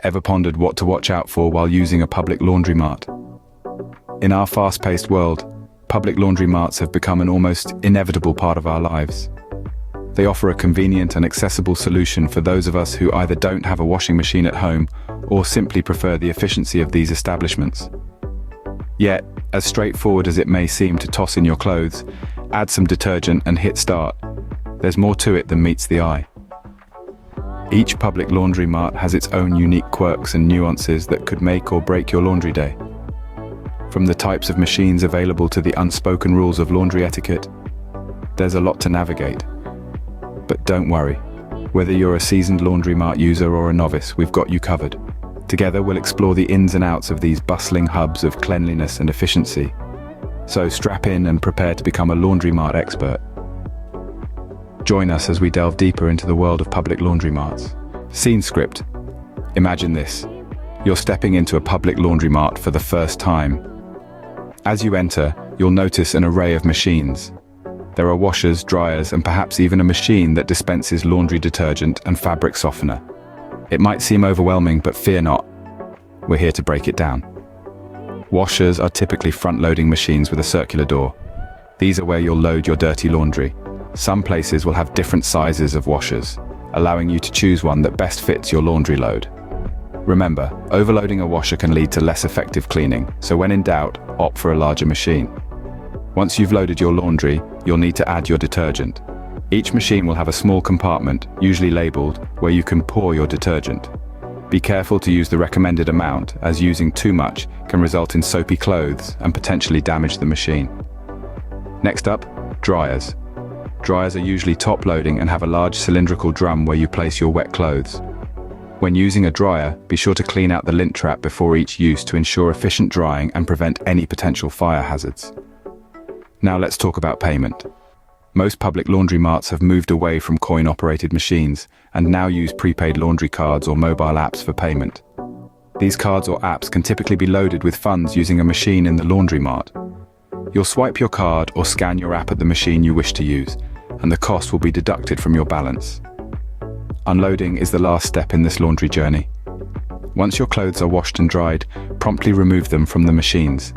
Ever pondered what to watch out for while using a public laundromat? In our fast-paced world, public laundromats have become an almost inevitable part of our lives. They offer a convenient and accessible solution for those of us who either don't have a washing machine at home or simply prefer the efficiency of these establishments. Yet, as straightforward as it may seem to toss in your clothes, add some detergent and hit start, there's more to it than meets the eye. Each public laundromat has its own unique quirks and nuances that could make or break your laundry day. From the types of machines available to the unspoken rules of laundry etiquette, there's a lot to navigate. But don't worry, whether you're a seasoned laundromat user or a novice, we've got you covered. Together we'll explore the ins and outs of these bustling hubs of cleanliness and efficiency. So strap in and prepare to become a laundromat expert. Join us as we delve deeper into the world of public laundromats. Scene script. Imagine this. You're stepping into a public laundromat for the first time. As you enter, you'll notice an array of machines. There are washers, dryers, and perhaps even a machine that dispenses laundry detergent and fabric softener. It might seem overwhelming, but fear not. We're here to break it down. Washers are typically front-loading machines with a circular door. These are where you'll load your dirty laundry. Some places will have different sizes of washers, allowing you to choose one that best fits your laundry load. Remember, overloading a washer can lead to less effective cleaning, so when in doubt, opt for a larger machine. Once you've loaded your laundry, you'll need to add your detergent. Each machine will have a small compartment, usually labeled, where you can pour your detergent. Be careful to use the recommended amount, as using too much can result in soapy clothes and potentially damage the machine. Next up, dryers. Dryers are usually top-loading and have a large cylindrical drum where you place your wet clothes. When using a dryer, be sure to clean out the lint trap before each use to ensure efficient drying and prevent any potential fire hazards. Now let's talk about payment. Most public laundromats have moved away from coin-operated machines and now use prepaid laundry cards or mobile apps for payment. These cards or apps can typically be loaded with funds using a machine in the laundromat. You'll swipe your card or scan your app at the machine you wish to use, and the cost will be deducted from your balance. Unloading is the last step in this laundry journey. Once your clothes are washed and dried, promptly remove them from the machines.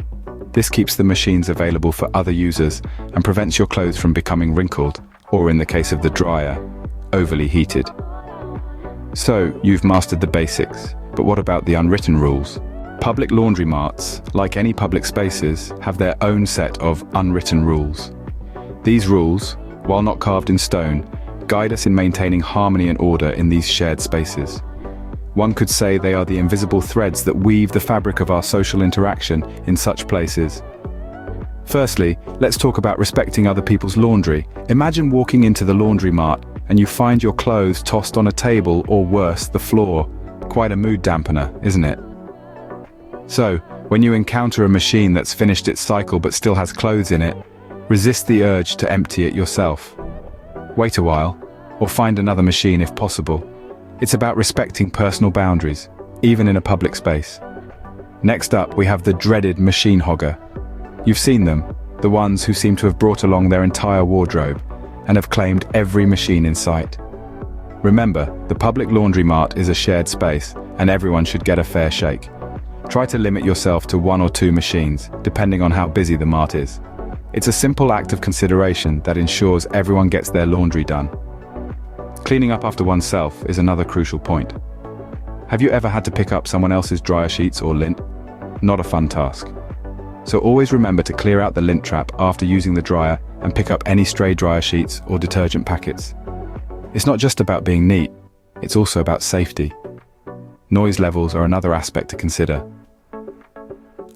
This keeps the machines available for other users and prevents your clothes from becoming wrinkled, or in the case of the dryer, overly heated. So, you've mastered the basics, but what about the unwritten rules? Public laundromats, like any public spaces, have their own set of unwritten rules. These rules, while not carved in stone, guide us in maintaining harmony and order in these shared spaces. One could say they are the invisible threads that weave the fabric of our social interaction in such places. Firstly, let's talk about respecting other people's laundry. Imagine walking into the laundromat and you find your clothes tossed on a table or worse, the floor. Quite a mood dampener, isn't it? So, when you encounter a machine that's finished its cycle but still has clothes in it, resist the urge to empty it yourself. Wait a while, or find another machine if possible. It's about respecting personal boundaries, even in a public space. Next up, we have the dreaded machine hogger. You've seen them, the ones who seem to have brought along their entire wardrobe and have claimed every machine in sight. Remember, the public laundromat is a shared space, and everyone should get a fair shake. Try to limit yourself to 1 or 2 machines, depending on how busy the mart is. It's a simple act of consideration that ensures everyone gets their laundry done. Cleaning up after oneself is another crucial point. Have you ever had to pick up someone else's dryer sheets or lint? Not a fun task. So always remember to clear out the lint trap after using the dryer and pick up any stray dryer sheets or detergent packets. It's not just about being neat, it's also about safety. Noise levels are another aspect to consider.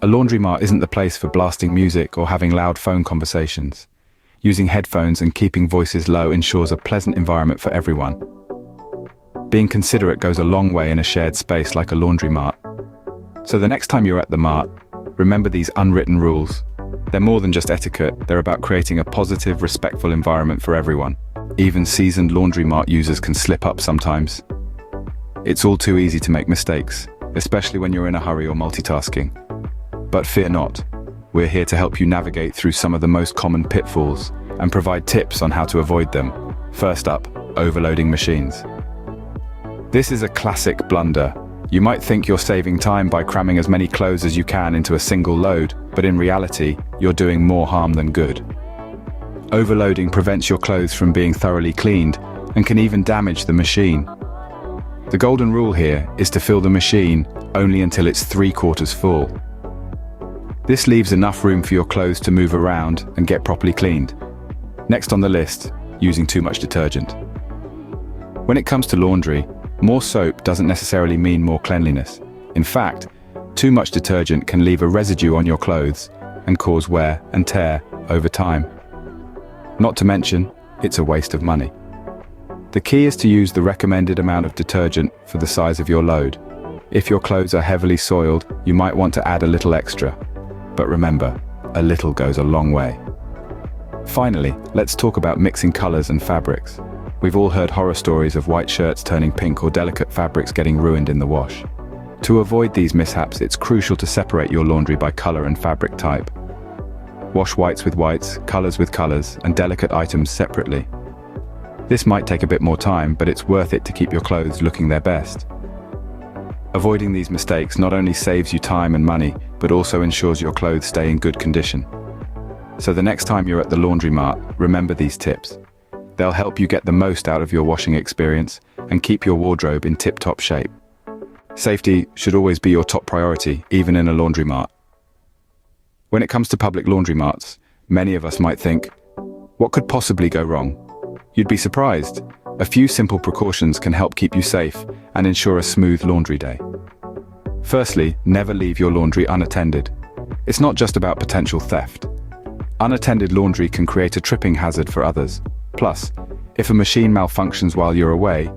A laundromat isn't the place for blasting music or having loud phone conversations. Using headphones and keeping voices low ensures a pleasant environment for everyone. Being considerate goes a long way in a shared space like a laundromat. So the next time you're at the mart, remember these unwritten rules. They're more than just etiquette, they're about creating a positive, respectful environment for everyone. Even seasoned laundromat users can slip up sometimes. It's all too easy to make mistakes, especially when you're in a hurry or multitasking. But fear not, we're here to help you navigate through some of the most common pitfalls and provide tips on how to avoid them. First up, overloading machines. This is a classic blunder. You might think you're saving time by cramming as many clothes as you can into a single load, but in reality, you're doing more harm than good. Overloading prevents your clothes from being thoroughly cleaned and can even damage the machine. The golden rule here is to fill the machine only until it's 3/4 full. This leaves enough room for your clothes to move around and get properly cleaned. Next on the list, using too much detergent. When it comes to laundry, more soap doesn't necessarily mean more cleanliness. In fact, too much detergent can leave a residue on your clothes and cause wear and tear over time. Not to mention, it's a waste of money. The key is to use the recommended amount of detergent for the size of your load. If your clothes are heavily soiled, you might want to add a little extra. But remember, a little goes a long way. Finally, let's talk about mixing colors and fabrics. We've all heard horror stories of white shirts turning pink or delicate fabrics getting ruined in the wash. To avoid these mishaps, it's crucial to separate your laundry by color and fabric type. Wash whites with whites, colors with colors, and delicate items separately. This might take a bit more time, but it's worth it to keep your clothes looking their best. Avoiding these mistakes not only saves you time and money, but also ensures your clothes stay in good condition. So the next time you're at the laundromat, remember these tips. They'll help you get the most out of your washing experience and keep your wardrobe in tip-top shape. Safety should always be your top priority, even in a laundromat. When it comes to public laundromats, many of us might think, what could possibly go wrong? You'd be surprised. A few simple precautions can help keep you safe and ensure a smooth laundry day. Firstly, never leave your laundry unattended. It's not just about potential theft. Unattended laundry can create a tripping hazard for others. Plus, if a machine malfunctions while you're away,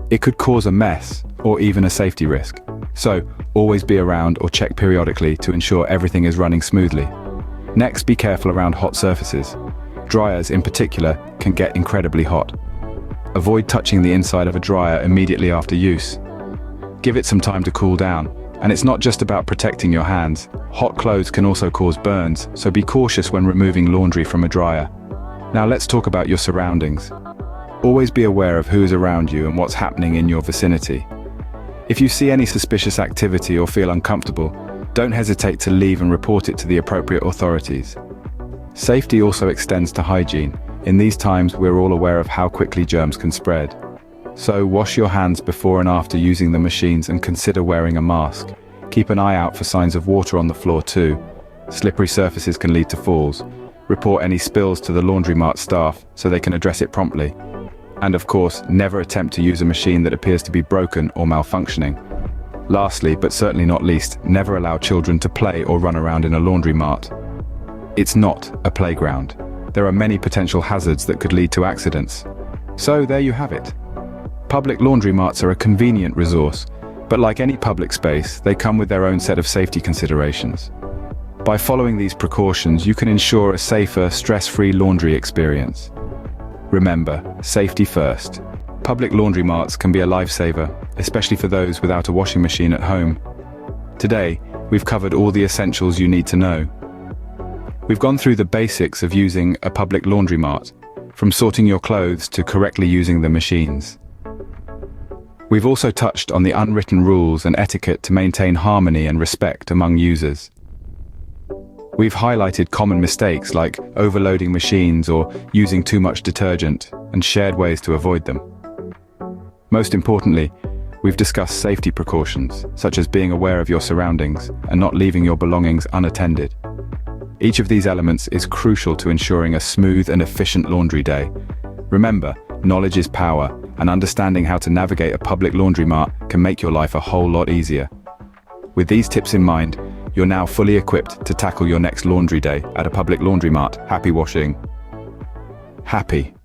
it could cause a mess or even a safety risk. So, always be around or check periodically to ensure everything is running smoothly. Next, be careful around hot surfaces. Dryers, in particular, can get incredibly hot. Avoid touching the inside of a dryer immediately after use. Give it some time to cool down. And it's not just about protecting your hands. Hot clothes can also cause burns, so be cautious when removing laundry from a dryer. Now let's talk about your surroundings. Always be aware of who is around you and what's happening in your vicinity. If you see any suspicious activity or feel uncomfortable, don't hesitate to leave and report it to the appropriate authorities. Safety also extends to hygiene. In these times, we're all aware of how quickly germs can spread. So wash your hands before and after using the machines and consider wearing a mask. Keep an eye out for signs of water on the floor too. Slippery surfaces can lead to falls. Report any spills to the laundromat staff so they can address it promptly. And of course, never attempt to use a machine that appears to be broken or malfunctioning. Lastly, but certainly not least, never allow children to play or run around in a laundromat. It's not a playground. There are many potential hazards that could lead to accidents. So there you have it. Public laundromats are a convenient resource, but like any public space, they come with their own set of safety considerations. By following these precautions, you can ensure a safer, stress-free laundry experience. Remember, safety first. Public laundromats can be a lifesaver, especially for those without a washing machine at home. Today, we've covered all the essentials you need to know. We've gone through the basics of using a public laundromat, from sorting your clothes to correctly using the machines. We've also touched on the unwritten rules and etiquette to maintain harmony and respect among users. We've highlighted common mistakes like overloading machines or using too much detergent and shared ways to avoid them. Most importantly, we've discussed safety precautions, such as being aware of your surroundings and not leaving your belongings unattended. Each of these elements is crucial to ensuring a smooth and efficient laundry day. Remember, knowledge is power, and understanding how to navigate a public laundromat can make your life a whole lot easier. With these tips in mind, you're now fully equipped to tackle your next laundry day at a public laundromat. Happy washing. Happy.